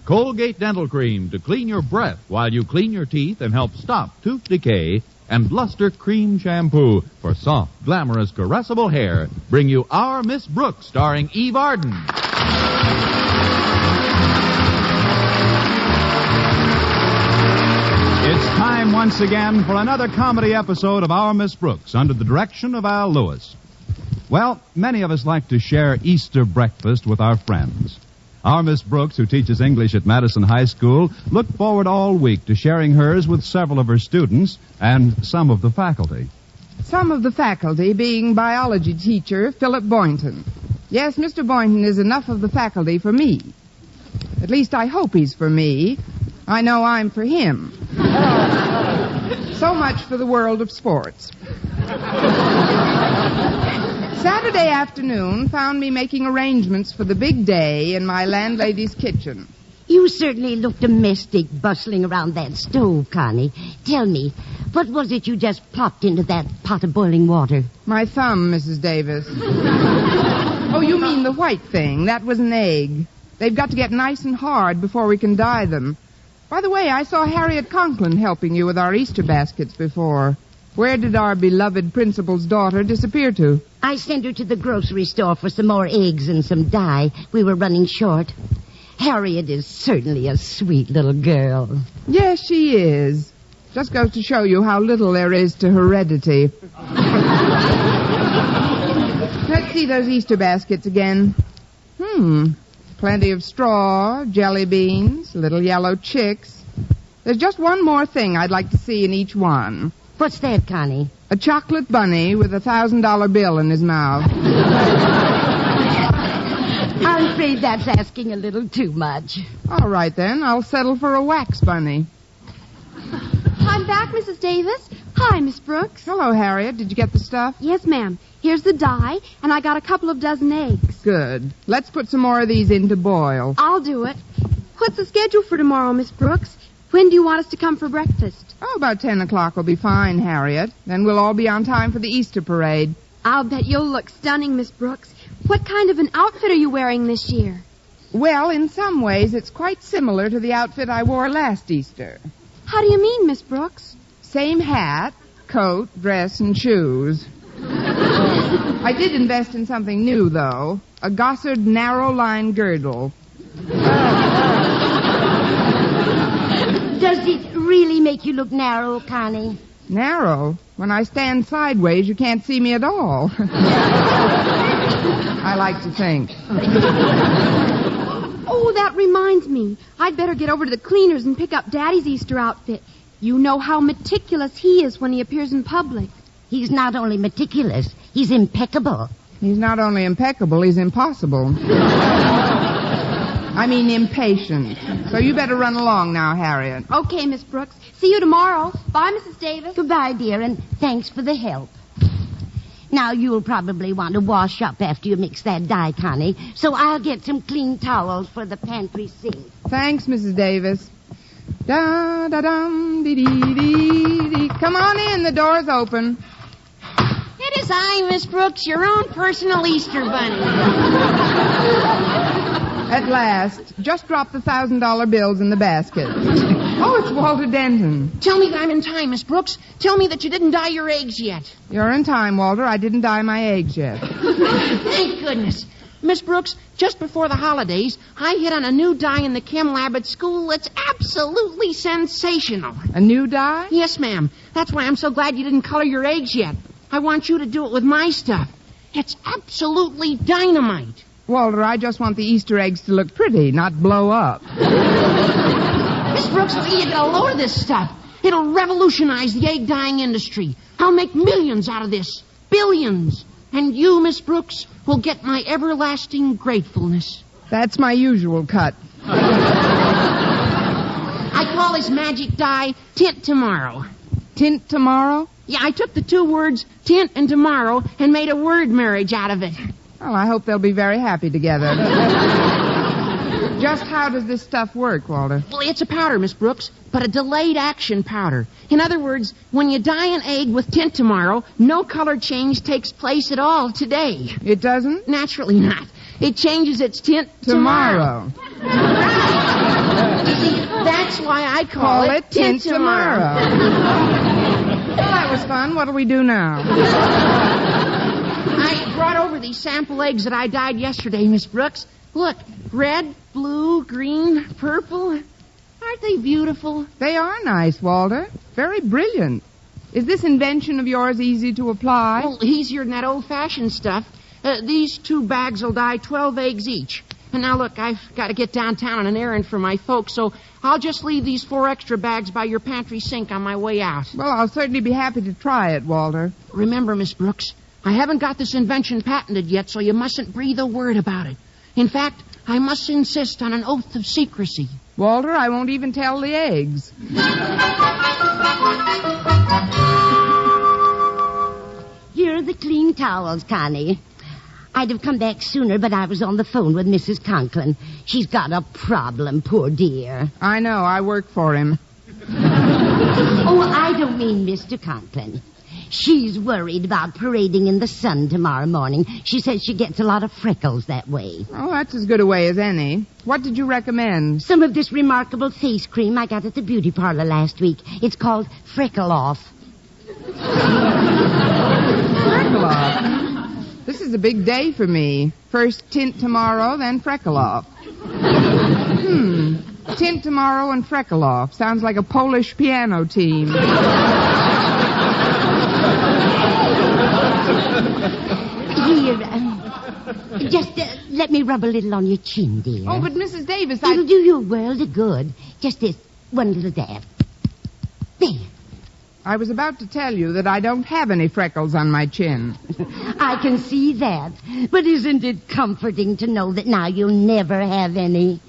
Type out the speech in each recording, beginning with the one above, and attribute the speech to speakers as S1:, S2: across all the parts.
S1: Colgate Dental Cream to clean your breath while you clean your teeth and help stop tooth decay, and Luster Cream Shampoo for soft, glamorous, caressable hair bring you Our Miss Brooks, starring Eve Arden. It's time once again for another comedy episode of Our Miss Brooks under the direction of Al Lewis. Well, many of us like to share Easter breakfast with our friends. Our Miss Brooks, who teaches English at Madison High School, looked forward all week to sharing hers with several of her students and some of the faculty.
S2: Some of the faculty being biology teacher Philip Boynton. Yes, Mr. Boynton is enough of the faculty for me. At least I hope he's for me. I know I'm for him. So much for the world of sports. Saturday afternoon found me making arrangements for the big day in my landlady's kitchen.
S3: You certainly look domestic, bustling around that stove, Connie. Tell me, what was it you just plopped into that pot of boiling water?
S2: My thumb, Mrs. Davis. Oh, you mean the white thing. That was an egg. They've got to get nice and hard before we can dye them. By the way, I saw Harriet Conklin helping you with our Easter baskets before. Where did our beloved principal's daughter disappear to?
S3: I sent her to the grocery store for some more eggs and some dye. We were running short. Harriet is certainly a sweet little girl.
S2: Yes, she is. Just goes to show you how little there is to heredity. Let's see those Easter baskets again. Plenty of straw, jelly beans, little yellow chicks. There's just one more thing I'd like to see in each one.
S3: What's that, Connie?
S2: A chocolate bunny with a $1,000 bill in his mouth.
S3: I'm afraid that's asking a little too much.
S2: All right, then. I'll settle for a wax bunny.
S4: I'm back, Mrs. Davis. Hi, Miss Brooks.
S2: Hello, Harriet. Did you get the stuff?
S4: Yes, ma'am. Here's the dye, and I got a couple of dozen eggs.
S2: Good. Let's put some more of these in to boil.
S4: I'll do it. What's the schedule for tomorrow, Miss Brooks? When do you want us to come for breakfast?
S2: Oh, about 10 o'clock will be fine, Harriet. Then we'll all be on time for the Easter parade.
S4: I'll bet you'll look stunning, Miss Brooks. What kind of an outfit are you wearing this year?
S2: Well, in some ways, it's quite similar to the outfit I wore last Easter.
S4: How do you mean, Miss Brooks?
S2: Same hat, coat, dress, and shoes. I did invest in something new, though. A Gossard narrow-line girdle.
S3: Does it really make you look narrow, Connie?
S2: Narrow? When I stand sideways, you can't see me at all. I like to think.
S4: Oh, that reminds me. I'd better get over to the cleaners and pick up Daddy's Easter outfit. You know how meticulous he is when he appears in public.
S3: He's not only meticulous, he's impeccable.
S2: He's not only impeccable, he's impossible. I mean impatient. So you better run along now, Harriet.
S4: Okay, Miss Brooks. See you tomorrow. Bye, Mrs. Davis.
S3: Goodbye, dear, and thanks for the help. Now, you'll probably want to wash up after you mix that dye, Connie, so I'll get some clean towels for the pantry sink.
S2: Thanks, Mrs. Davis. Da-da-dum-dee-dee-dee-dee. Come on in. The door's open.
S5: It is I, Miss Brooks, your own personal Easter bunny.
S2: At last. Just drop the $1,000 bills in the basket. Oh, it's Walter Denton.
S5: Tell me that I'm in time, Miss Brooks. Tell me that you didn't dye your eggs yet.
S2: You're in time, Walter. I didn't dye my eggs yet.
S5: Thank goodness. Miss Brooks, just before the holidays, I hit on a new dye in the chem lab at school that's absolutely sensational.
S2: A new dye?
S5: Yes, ma'am. That's why I'm so glad you didn't color your eggs yet. I want you to do it with my stuff. It's absolutely dynamite.
S2: Walter, I just want the Easter eggs to look pretty, not blow up.
S5: Miss Brooks, you get a load of this stuff. It'll revolutionize the egg dyeing industry. I'll make millions out of this. Billions. And you, Miss Brooks, will get my everlasting gratefulness.
S2: That's my usual cut.
S5: I call this magic dye Tint Tomorrow.
S2: Tint Tomorrow?
S5: Yeah, I took the two words tint and tomorrow and made a word marriage out of it.
S2: Well, I hope they'll be very happy together. Just how does this stuff work, Walter?
S5: Well, it's a powder, Miss Brooks, but a delayed action powder. In other words, when you dye an egg with Tint Tomorrow, no color change takes place at all today.
S2: It doesn't?
S5: Naturally not. It changes its tint
S2: tomorrow.
S5: I call it
S2: Tint Tomorrow. Well, that was fun. What'll we do now?
S5: I brought over these sample eggs that I dyed yesterday, Miss Brooks. Look, red, blue, green, purple. Aren't they beautiful?
S2: They are nice, Walter. Very brilliant. Is this invention of yours easy to apply?
S5: Well, easier than that old-fashioned stuff. These 2 bags will dye 12 eggs each. And now, look, I've got to get downtown on an errand for my folks, so I'll just leave these 4 extra bags by your pantry sink on my way out.
S2: Well, I'll certainly be happy to try it, Walter.
S5: Remember, Miss Brooks, I haven't got this invention patented yet, so you mustn't breathe a word about it. In fact, I must insist on an oath of secrecy.
S2: Walter, I won't even tell the eggs.
S3: Here are the clean towels, Connie. I'd have come back sooner, but I was on the phone with Mrs. Conklin. She's got a problem, poor dear.
S2: I know. I work for him.
S3: Oh, I don't mean Mr. Conklin. She's worried about parading in the sun tomorrow morning. She says she gets a lot of freckles that way.
S2: Oh, that's as good a way as any. What did you recommend?
S3: Some of this remarkable face cream I got at the beauty parlor last week. It's called Freckle Off.
S2: Freckle Off? This is a big day for me. First tint tomorrow, then freckle off. Tint tomorrow and freckle off. Sounds like a Polish piano team.
S3: Here, just let me rub a little on your chin, dear.
S2: Oh, but Mrs. Davis,
S3: It'll do you a world of good. Just this one little dab. There.
S2: I was about to tell you that I don't have any freckles on my chin.
S3: I can see that. But isn't it comforting to know that now you'll never have any?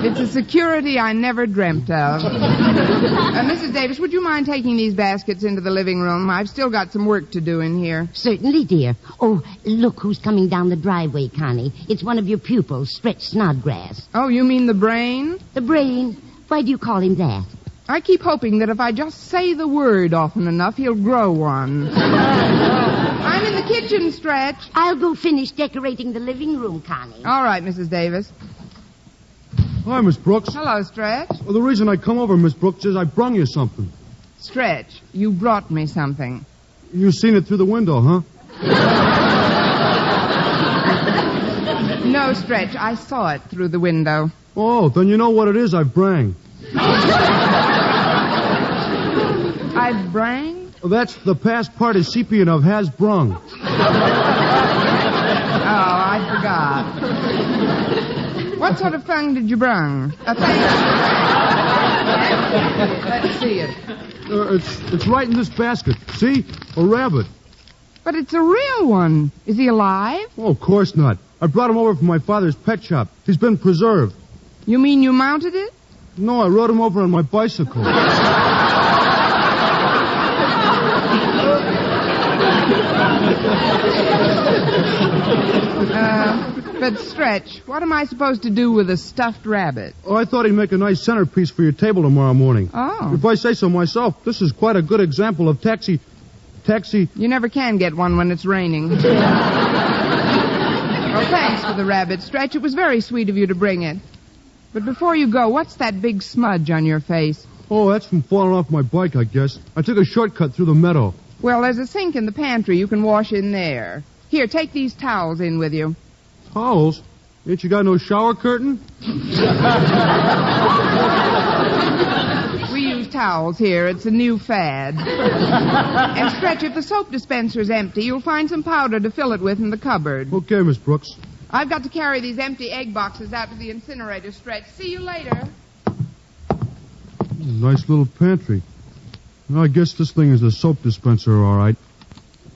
S2: It's a security I never dreamt of. Mrs. Davis, would you mind taking these baskets into the living room? I've still got some work to do in here.
S3: Certainly, dear. Oh, look who's coming down the driveway, Connie. It's one of your pupils, Stretch Snodgrass.
S2: Oh, you mean the brain?
S3: The brain? Why do you call him that?
S2: I keep hoping that if I just say the word often enough, he'll grow one. I'm in the kitchen, Stretch.
S3: I'll go finish decorating the living room, Connie.
S2: All right, Mrs. Davis.
S6: Hi, Miss Brooks.
S2: Hello, Stretch.
S6: Well, the reason I come over, Miss Brooks, is I brung you something.
S2: Stretch, you brought me something.
S6: You seen it through the window, huh?
S2: No, Stretch, I saw it through the window.
S6: Oh, then you know what it is I've brang.
S2: I brang?
S6: Well, that's the past participian of has brung.
S2: Oh, I forgot. What sort of thing did you brung? A thing? Let's see it.
S6: It's right in this basket. See? A rabbit.
S2: But it's a real one. Is he alive?
S6: Oh, of course not. I brought him over from my father's pet shop. He's been preserved.
S2: You mean you mounted it?
S6: No, I rode him over on my bicycle.
S2: But Stretch, what am I supposed to do with a stuffed rabbit?
S6: Oh, I thought he'd make a nice centerpiece for your table tomorrow morning.
S2: Oh.
S6: If I say so myself, this is quite a good example of taxi...
S2: You never can get one when it's raining. Well, thanks for the rabbit, Stretch. It was very sweet of you to bring it. But before you go, what's that big smudge on your face?
S6: Oh, that's from falling off my bike, I guess. I took a shortcut through the meadow.
S2: Well, there's a sink in the pantry. You can wash in there. Here, take these towels in with you.
S6: Towels? Ain't you got no shower curtain?
S2: We use towels here. It's a new fad. And Stretch, if the soap dispenser's empty, you'll find some powder to fill it with in the cupboard.
S6: Okay, Miss Brooks.
S2: I've got to carry these empty egg boxes out to the incinerator, Stretch. See you later.
S6: Nice little pantry. Well, I guess this thing is a soap dispenser, all right.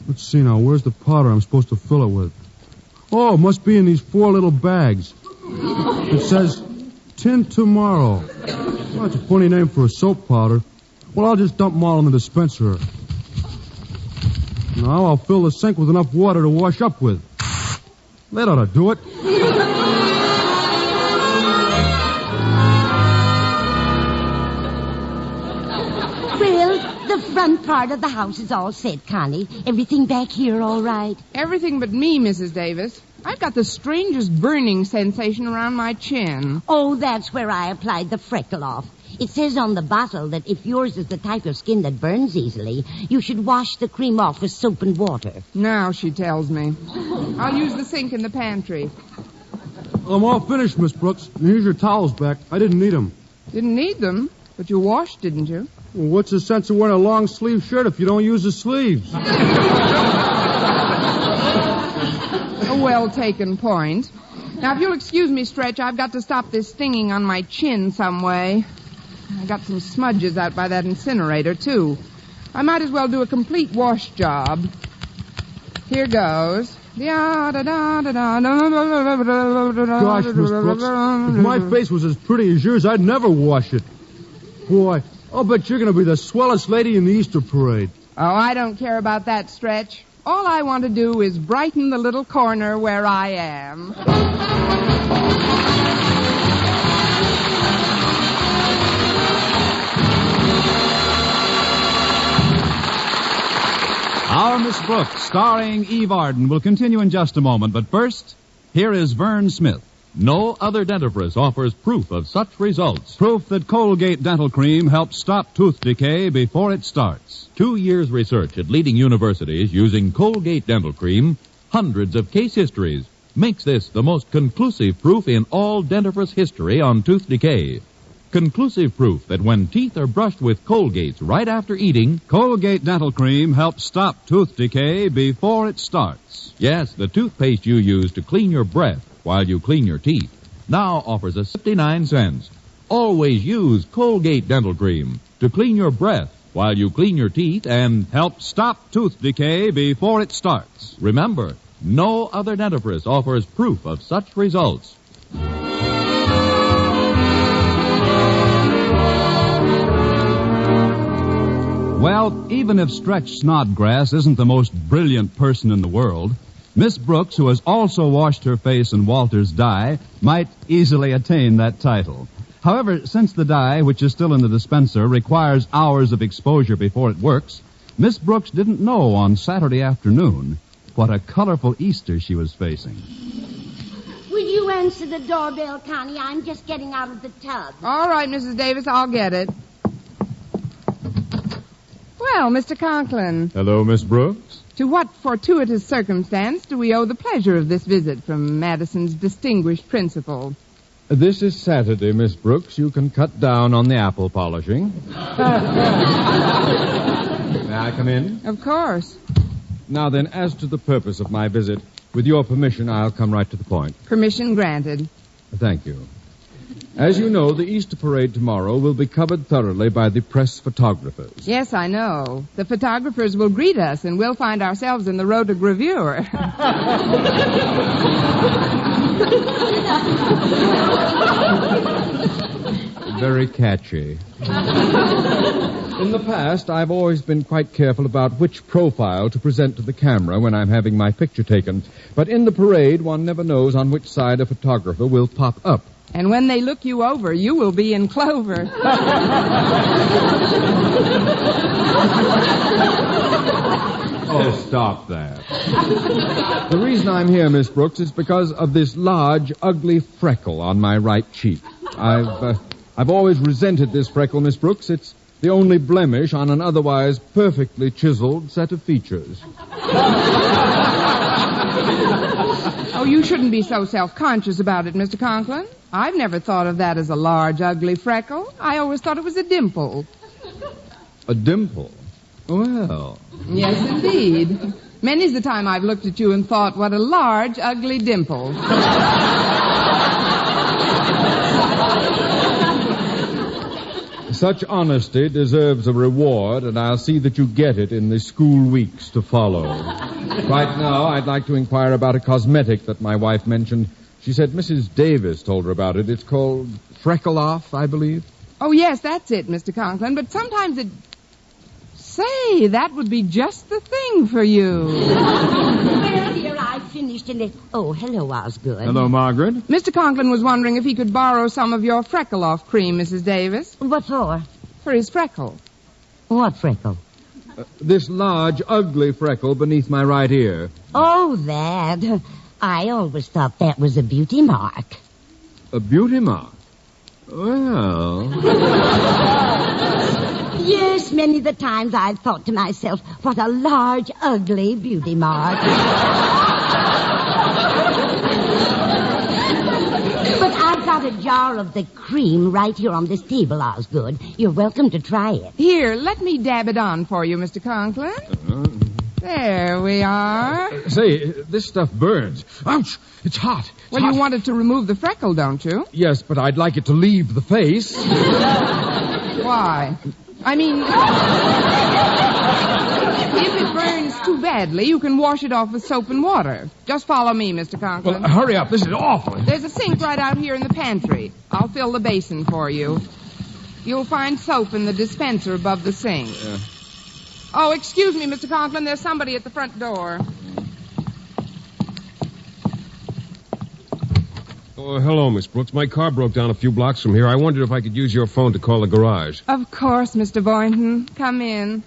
S6: Let's see now. Where's the powder I'm supposed to fill it with? Oh, it must be in these 4 little bags. It says, Tint Tomorrow. Well, that's a funny name for a soap powder. Well, I'll just dump them all in the dispenser. Now I'll fill the sink with enough water to wash up with. That ought to do it.
S3: Well, the front part of the house is all set, Connie. Everything back here all right?
S2: Everything but me, Mrs. Davis. I've got the strangest burning sensation around my chin.
S3: Oh, that's where I applied the freckle off. It says on the bottle that if yours is the type of skin that burns easily, you should wash the cream off with soap and water.
S2: Now she tells me. I'll use the sink in the pantry.
S6: I'm all finished, Miss Brooks. And here's your towels back. I didn't need them.
S2: Didn't need them, but you washed, didn't you?
S6: Well, what's the sense of wearing a long-sleeve shirt if you don't use the sleeves?
S2: A well-taken point. Now, if you'll excuse me, Stretch, I've got to stop this stinging on my chin some way. I got some smudges out by that incinerator, too. I might as well do a complete wash job. Here goes.
S6: Gosh, Miss Brooks, if my face was as pretty as yours, I'd never wash it. Boy, I'll bet you're going to be the swellest lady in the Easter parade.
S2: Oh, I don't care about that, Stretch. All I want to do is brighten the little corner where I am.
S1: Our Miss Brooks, starring Eve Arden, will continue in just a moment. But first, here is Vern Smith.
S7: No other dentifrice offers proof of such results.
S1: Proof that Colgate Dental Cream helps stop tooth decay before it starts.
S7: 2 years research at leading universities using Colgate Dental Cream, hundreds of case histories, makes this the most conclusive proof in all dentifrice history on tooth decay. Conclusive proof that when teeth are brushed with Colgates right after eating,
S1: Colgate Dental Cream helps stop tooth decay before it starts.
S7: yes, the toothpaste you use to clean your breath while you clean your teeth, now offers us 59 cents. Always use Colgate Dental Cream to clean your breath while you clean your teeth and
S1: Help stop tooth decay before it starts.
S7: remember, no other dentifrice offers proof of such results.
S1: Well, even if Stretch Snodgrass isn't the most brilliant person in the world, Miss Brooks, who has also washed her face in Walter's dye, might easily attain that title. However, since the dye, which is still in the dispenser, requires hours of exposure before it works, Miss Brooks didn't know on Saturday afternoon what a colorful Easter she was facing.
S3: Will you answer the doorbell, Connie? I'm just getting out of the tub.
S2: All right, Mrs. Davis, I'll get it. Well, Mr. Conklin,
S6: Hello, Miss Brooks.
S2: to what fortuitous circumstance do we owe the pleasure of this visit from Madison's distinguished principal?
S6: This is Saturday, Miss Brooks. You can cut down on the apple polishing. May I come in?
S2: Of course.
S6: Now then, as to the purpose of my visit, with your permission, I'll come right to the point.
S2: Permission granted.
S6: Thank you. As you know, the Easter parade tomorrow will be covered thoroughly by the press photographers.
S2: Yes, I know. The photographers will greet us, and we'll find ourselves in the rotogravure.
S6: Very catchy. In the past, I've always been quite careful about which profile to present to the camera when I'm having my picture taken. But in the parade, one never knows on which side a photographer will pop up.
S2: And when they look you over, you will be in clover.
S6: Oh, stop that. The reason I'm here, Miss Brooks, is because of this large, ugly freckle on my right cheek. I've always resented this freckle, Miss Brooks. It's the only blemish on an otherwise perfectly chiseled set of features.
S2: Oh, you shouldn't be so self-conscious about it, Mr. Conklin. I've never thought of that as a large, ugly freckle. I always thought it was a dimple.
S6: A dimple? Well...
S2: Yes, indeed. Many's the time I've looked at you and thought, what a large, ugly dimple.
S6: Such honesty deserves a reward, and I'll see that you get it in the school weeks to follow. Right now, I'd like to inquire about a cosmetic that my wife mentioned. She said Mrs. Davis told her about it. It's called Freckle Off, I believe.
S2: Oh, yes, that's it, Mr. Conklin, but sometimes it... Say, that would be just the thing for you.
S3: Well, dear, I finished and oh, hello, Osgood.
S6: Hello, Margaret.
S2: Mr. Conklin was wondering if he could borrow some of your freckle-off cream, Mrs. Davis.
S3: What for?
S2: For his freckle.
S3: What freckle?
S6: This large, ugly freckle beneath my right ear.
S3: Oh, that. I always thought that was a beauty mark.
S6: A beauty mark? Well...
S3: Yes, many the times I've thought to myself, what a large, ugly beauty mark. But I've got a jar of the cream right here on this table, Osgood. You're welcome to try it.
S2: Here, let me dab it on for you, Mr. Conklin. There we are.
S6: Say, this stuff burns. Ouch! It's hot.
S2: Well, you wanted to remove the freckle, don't you?
S6: Yes, but I'd like it to leave the face.
S2: Why? I mean, if it burns too badly, you can wash it off with soap and water. Just follow me, Mr. Conklin.
S6: Well, hurry up. This is awful.
S2: There's a sink right out here in the pantry. I'll fill the basin for you. You'll find soap in the dispenser above the sink. Oh, excuse me, Mr. Conklin. There's somebody at the front door.
S8: Oh, hello, Miss Brooks. My car broke down a few blocks from here. I wondered if I could use your phone to call the garage.
S2: Of course, Mr. Boynton. Come in.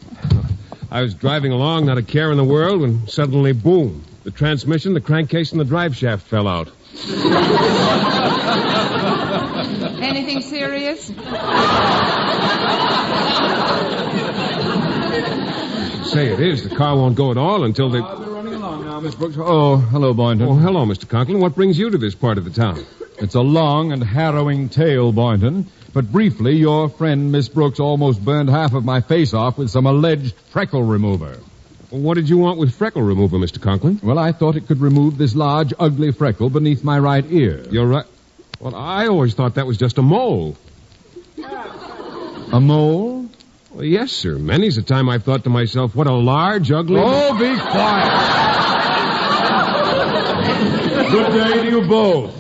S8: I was driving along, not a care in the world, when suddenly, boom, the transmission, the crankcase, and the drive shaft fell out.
S2: Anything serious?
S8: Say, it is. The car won't go at all until they...
S6: I'll be running along now, Miss Brooks. Oh, hello, Boynton.
S8: Oh, hello, Mr. Conklin. What brings you to this part of the town?
S6: It's a long and harrowing tale, Boynton. But briefly, your friend, Miss Brooks, almost burned half of my face off with some alleged freckle remover.
S8: Well, what did you want with freckle remover, Mr. Conklin?
S6: Well, I thought it could remove this large, ugly freckle beneath my right ear.
S8: You're right. Well, I always thought that was just a mole.
S6: A mole?
S8: Well, yes, sir. Many's the time I've thought to myself, what a large, ugly...
S6: Oh, be quiet! Good day to you both.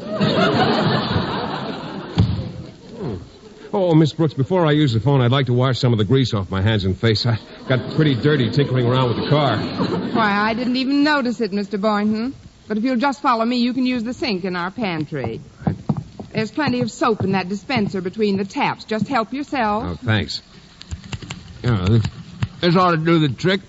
S8: Oh, Miss Brooks, before I use the phone, I'd like to wash some of the grease off my hands and face. I got pretty dirty tinkering around with the car.
S2: Why, I didn't even notice it, Mr. Boynton. But if you'll just follow me, you can use the sink in our pantry. There's plenty of soap in that dispenser between the taps. Just help yourself.
S8: Oh, thanks.
S6: Yeah, this ought to do the trick.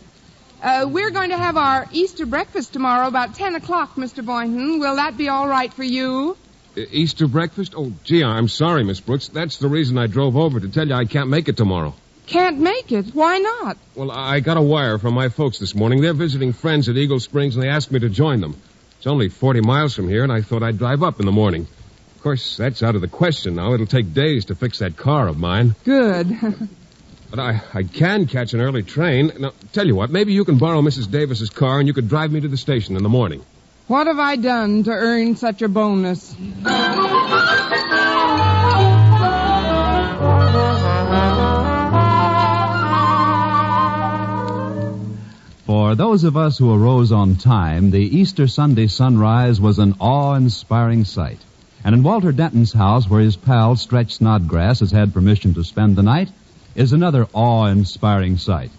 S2: We're going to have our Easter breakfast tomorrow about 10 o'clock, Mr. Boynton. Will that be all right for you?
S8: Easter breakfast? Oh, gee, I'm sorry, Miss Brooks. That's the reason I drove over, to tell you I can't make it tomorrow.
S2: Can't make it? Why not?
S8: Well, I got a wire from my folks this morning. They're visiting friends at Eagle Springs, and they asked me to join them. It's only 40 miles from here, and I thought I'd drive up in the morning. Of course, that's out of the question now. It'll take days to fix that car of mine.
S2: Good.
S8: But I can catch an early train. Now, tell you what, maybe you can borrow Mrs. Davis's car and you could drive me to the station in the morning.
S2: What have I done to earn such a bonus?
S1: For those of us who arose on time, the Easter Sunday sunrise was an awe-inspiring sight. And in Walter Denton's house, where his pal Stretch Snodgrass has had permission to spend the night, is another awe-inspiring sight.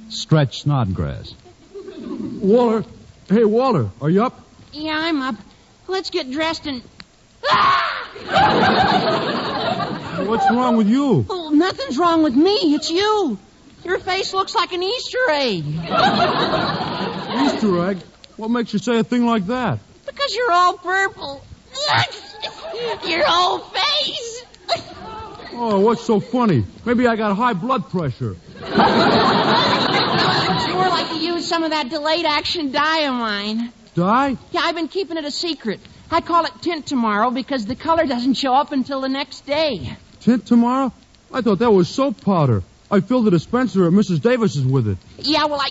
S1: Stretch Snodgrass.
S6: Walter. Hey, Walter, are you up?
S5: Yeah, I'm up. Let's get dressed and...
S6: What's wrong with you?
S5: Oh, nothing's wrong with me. It's you. Your face looks like an Easter egg.
S6: Easter egg? What makes you say a thing like that?
S5: Because you're all purple. Your whole face.
S6: Oh, what's so funny? Maybe I got high blood pressure.
S5: It's more like you used some of that delayed action dye of mine.
S6: Dye?
S5: Yeah, I've been keeping it a secret. I call it tint tomorrow because the color doesn't show up until the next day.
S6: Tint tomorrow? I thought that was soap powder. I filled the dispenser at Mrs. Davis's with it.
S5: Yeah, well,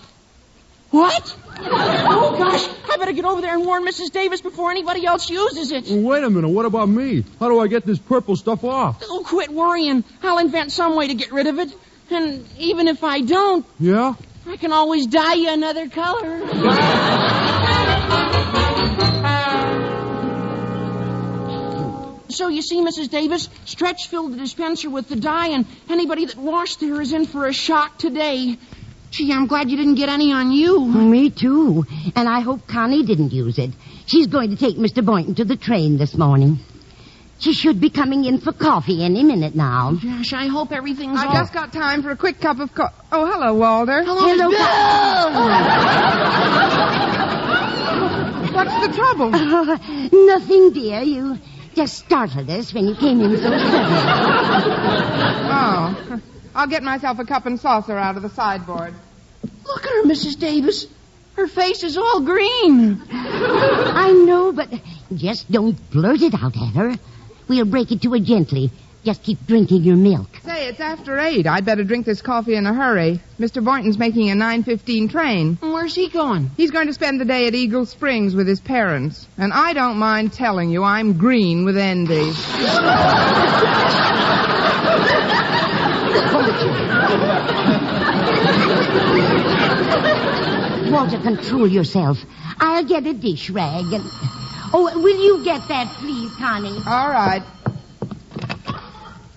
S5: What? Oh, gosh. I better get over there and warn Mrs. Davis before anybody else uses it.
S6: Well, wait a minute. What about me? How do I get this purple stuff off?
S5: Oh, quit worrying. I'll invent some way to get rid of it. And even if I don't...
S6: Yeah?
S5: I can always dye you another color. So, you see, Mrs. Davis, Stretch filled the dispenser with the dye, and anybody that washed there is in for a shock today. Gee, I'm glad you didn't get any on you.
S3: Me too. And I hope Connie didn't use it. She's going to take Mr. Boynton to the train this morning. She should be coming in for coffee any minute now.
S5: Gosh, I hope everything's
S2: I've just got time for a quick cup of coffee. Oh, hello, Walter.
S5: Hello, Miss Bill.
S2: What's the trouble?
S3: Nothing, dear. You just startled us when you came in so suddenly.
S2: Oh. I'll get myself a cup and saucer out of the sideboard.
S5: Look at her, Mrs. Davis. Her face is all green.
S3: I know, but just don't blurt it out at her. We'll break it to her gently. Just keep drinking your milk.
S2: Say, it's after 8. I'd better drink this coffee in a hurry. Mr. Boynton's making a 9:15 train.
S5: Where's he going?
S2: He's going to spend the day at Eagle Springs with his parents. And I don't mind telling you, I'm green with envy.
S3: Walter, control yourself. I'll get a dish rag and... Oh, will you get that, please, Connie?
S2: All right.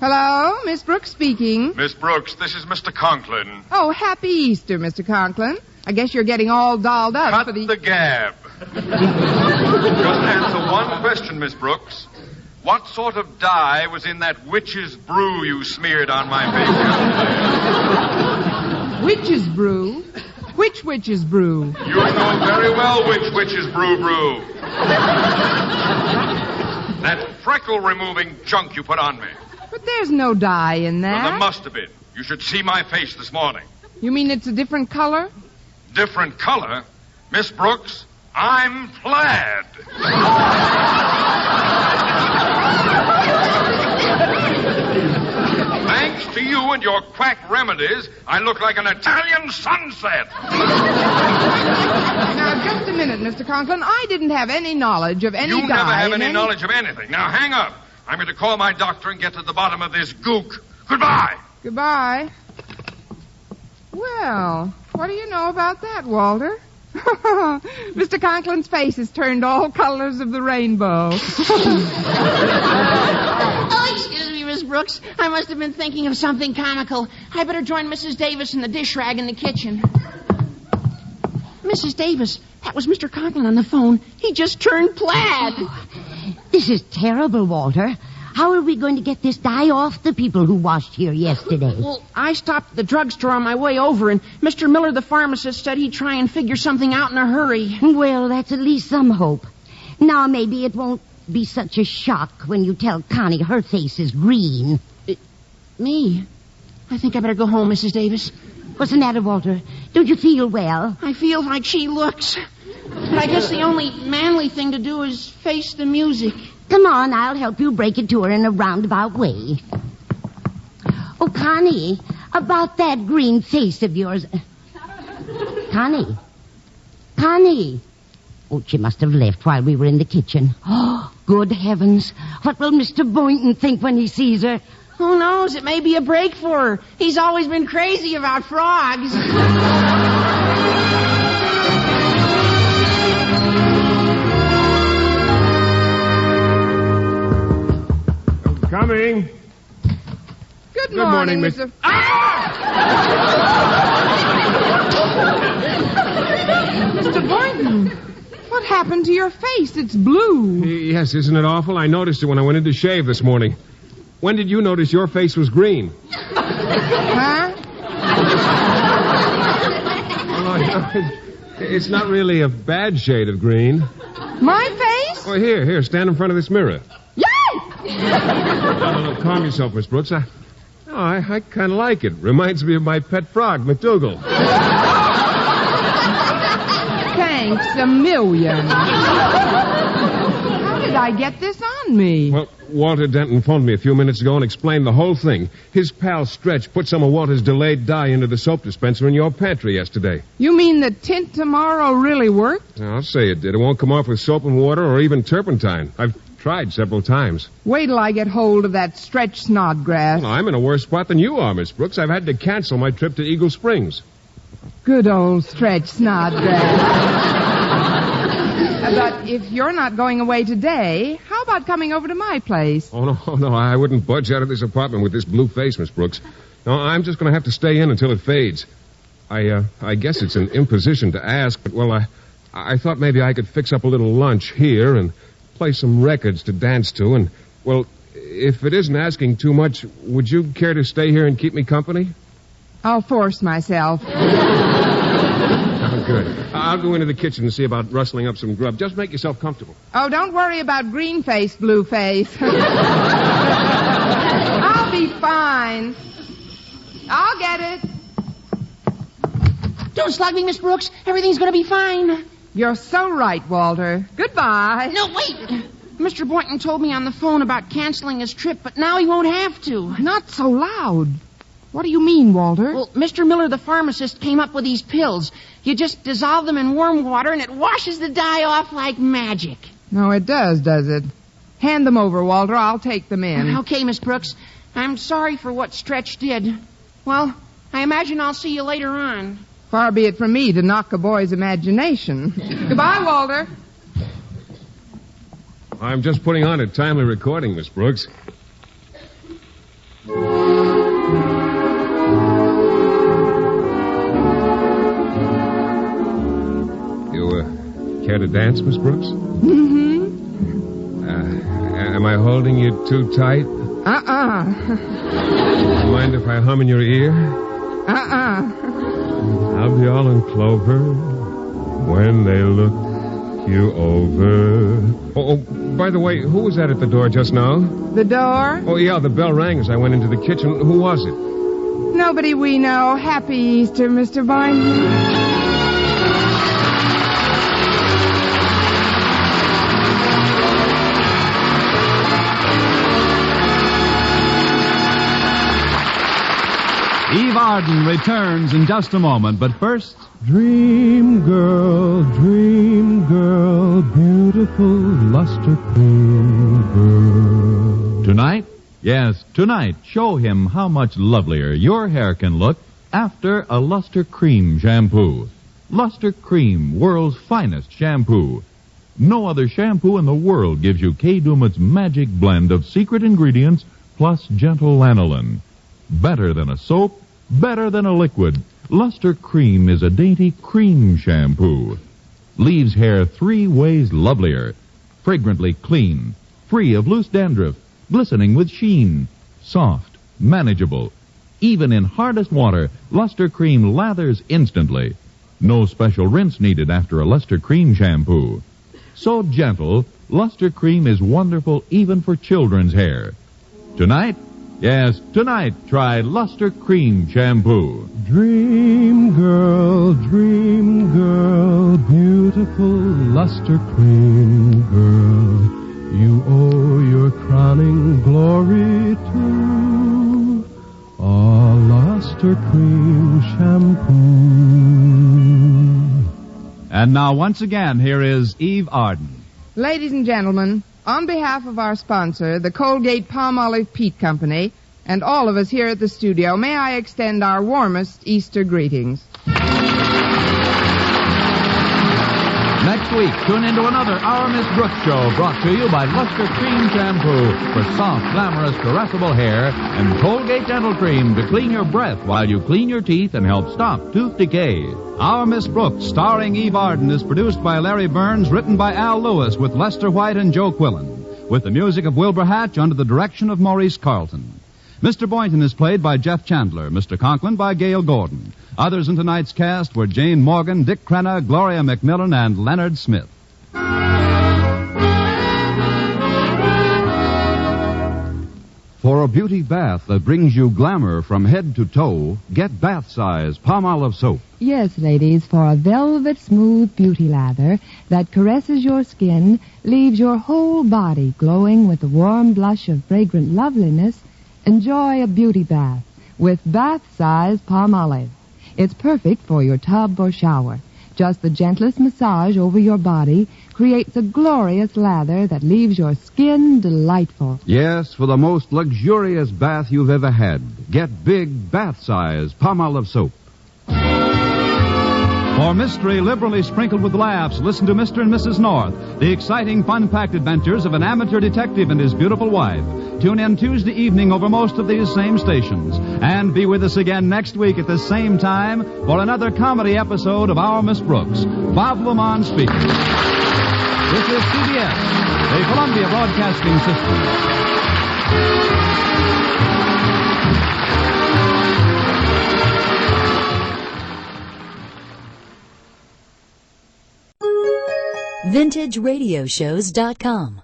S2: Hello, Miss Brooks speaking.
S9: Miss Brooks, this is Mr. Conklin.
S2: Oh, happy Easter, Mr. Conklin. I guess you're getting all dolled up
S9: Cut
S2: for
S9: the gab. Just answer one question, Miss Brooks. What sort of dye was in that witch's brew you smeared on my face?
S2: Witch's brew? Which witch's brew?
S9: You know very well which witch's brew. That freckle-removing junk you put on me.
S2: But there's no dye in that.
S9: Well, there must have been. You should see my face this morning.
S2: You mean it's a different color?
S9: Different color? Miss Brooks, I'm plaid. Thanks to you and your quack remedies, I look like an Italian sunset.
S2: Now, just a minute, Mr. Conklin. I didn't have any knowledge of any dye.
S9: You never have any
S2: in
S9: knowledge of anything. Now, hang up. I'm going to call my doctor and get to the bottom of this gook. Goodbye.
S2: Goodbye. Well, what do you know about that, Walter? Mr. Conklin's face has turned all colors of the rainbow.
S5: Oh, excuse me, Miss Brooks. I must have been thinking of something comical. I better join Mrs. Davis in the dish rag in the kitchen. Mrs. Davis, that was Mr. Conklin on the phone. He just turned plaid.
S3: This is terrible, Walter. How are we going to get this dye off the people who washed here yesterday?
S5: Well, I stopped at the drugstore on my way over, and Mr. Miller, the pharmacist, said he'd try and figure something out in a hurry.
S3: Well, that's at least some hope. Now, maybe it won't be such a shock when you tell Connie her face is green.
S5: Me? I think I better go home, Mrs. Davis.
S3: What's the matter, Walter? Don't you feel well?
S5: I feel like she looks. But I guess the only manly thing to do is face the music.
S3: Come on, I'll help you break it to her in a roundabout way. Oh, Connie, about that green face of yours. Connie. Oh, she must have left while we were in the kitchen. Oh, good heavens. What will Mr. Boynton think when he sees her?
S5: Who knows? It may be a break for her. He's always been crazy about frogs.
S8: Coming.
S2: Good morning,
S8: Miss...
S2: Mr. Mr. Boynton, what happened to your face? It's blue.
S8: Yes, isn't it awful? I noticed it when I went in to shave this morning. When did you notice your face was green?
S2: Huh?
S8: It's not really a bad shade of green.
S2: My face?
S8: Oh, here, stand in front of this mirror.
S2: Yay!
S8: No, calm yourself, Miss Brooks. I kind of like it. Reminds me of my pet frog, McDougal.
S2: Thanks a million. How did I get this on me?
S8: Well, Walter Denton phoned me a few minutes ago and explained the whole thing. His pal Stretch put some of Walter's delayed dye into the soap dispenser in your pantry yesterday.
S2: You mean the tint tomorrow really worked?
S8: I'll say it did. It won't come off with soap and water or even turpentine. I've tried several times.
S2: Wait till I get hold of that Stretch Snodgrass.
S8: Well, I'm in a worse spot than you are, Miss Brooks. I've had to cancel my trip to Eagle Springs.
S2: Good old Stretch Snodgrass. But if you're not going away today, how about coming over to my place?
S8: Oh, no, I wouldn't budge out of this apartment with this blue face, Miss Brooks. No, I'm just going to have to stay in until it fades. I guess it's an imposition to ask, but, well, I thought maybe I could fix up a little lunch here and play some records to dance to, and, well, if it isn't asking too much, would you care to stay here and keep me company?
S2: I'll force myself.
S8: good. I'll go into the kitchen and see about rustling up some grub. Just make yourself comfortable.
S2: Oh, don't worry about green face, blue face. I'll be fine. I'll get it.
S5: Don't slug me, Miss Brooks. Everything's going to be fine.
S2: You're so right, Walter. Goodbye.
S5: No, wait. Mr. Boynton told me on the phone about canceling his trip, but now he won't have to.
S2: Not so loud. What do you mean, Walter?
S5: Well, Mr. Miller, the pharmacist, came up with these pills. You just dissolve them in warm water, and it washes the dye off like magic.
S2: No, it does it? Hand them over, Walter. I'll take them in.
S5: Okay, Miss Brooks. I'm sorry for what Stretch did. Well, I imagine I'll see you later on.
S2: Far be it from me to knock a boy's imagination. Goodbye, Walter.
S8: I'm just putting on a timely recording, Miss Brooks. You, care to dance, Miss Brooks?
S2: Mm-hmm.
S8: Am I holding you too tight? Mind if I hum in your ear? I'll be all in clover when they look you over. Oh, by the way, who was that at the door just now?
S2: The door?
S8: Oh, yeah, the bell rang as I went into the kitchen. Who was it?
S2: Nobody we know. Happy Easter, Mr. Boynton.
S1: Eve Arden returns in just a moment, but first...
S6: Dream girl, beautiful luster cream girl.
S7: Tonight? Yes, tonight, show him how much lovelier your hair can look after a Luster Cream shampoo. Luster Cream, world's finest shampoo. No other shampoo in the world gives you Kay Daumit's magic blend of secret ingredients plus gentle lanolin. Better than a soap, better than a liquid. Luster Cream is a dainty cream shampoo. Leaves hair 3 ways lovelier. Fragrantly clean, free of loose dandruff, glistening with sheen, soft, manageable. Even in hardest water, Luster Cream lathers instantly. No special rinse needed after a Luster Cream shampoo. So gentle, Luster Cream is wonderful even for children's hair. Tonight, yes, tonight, try Luster Cream shampoo.
S6: Dream girl, beautiful luster cream girl. You owe your crowning glory to a luster cream shampoo.
S1: And now, once again, here is Eve Arden.
S2: Ladies and gentlemen, on behalf of our sponsor, the Colgate Palmolive Peat Company, and all of us here at the studio, may I extend our warmest Easter greetings.
S7: Next week, tune into another Our Miss Brooks show brought to you by Luster Cream Shampoo for soft, glamorous, caressable hair and Colgate Dental Cream to clean your breath while you clean your teeth and help stop tooth decay.
S1: Our Miss Brooks, starring Eve Arden, is produced by Larry Burns, written by Al Lewis with Lester White and Joe Quillen, with the music of Wilbur Hatch under the direction of Maurice Carlton. Mr. Boynton is played by Jeff Chandler, Mr. Conklin by Gail Gordon. Others in tonight's cast were Jane Morgan, Dick Crenna, Gloria McMillan, and Leonard Smith. For a beauty bath that brings you glamour from head to toe, get bath size Palmolive soap.
S10: Yes, ladies, for a velvet smooth beauty lather that caresses your skin, leaves your whole body glowing with the warm blush of fragrant loveliness, enjoy a beauty bath with bath size Palmolive. It's perfect for your tub or shower. Just the gentlest massage over your body creates a glorious lather that leaves your skin delightful.
S1: Yes, for the most luxurious bath you've ever had, get big bath size Palmolive soap. For mystery liberally sprinkled with laughs, listen to Mr. and Mrs. North, the exciting, fun-packed adventures of an amateur detective and his beautiful wife. Tune in Tuesday evening over most of these same stations. And be with us again next week at the same time for another comedy episode of Our Miss Brooks. Bob Lamont speaking. This is CBS, the Columbia Broadcasting System.
S11: VintageRadioshows.com.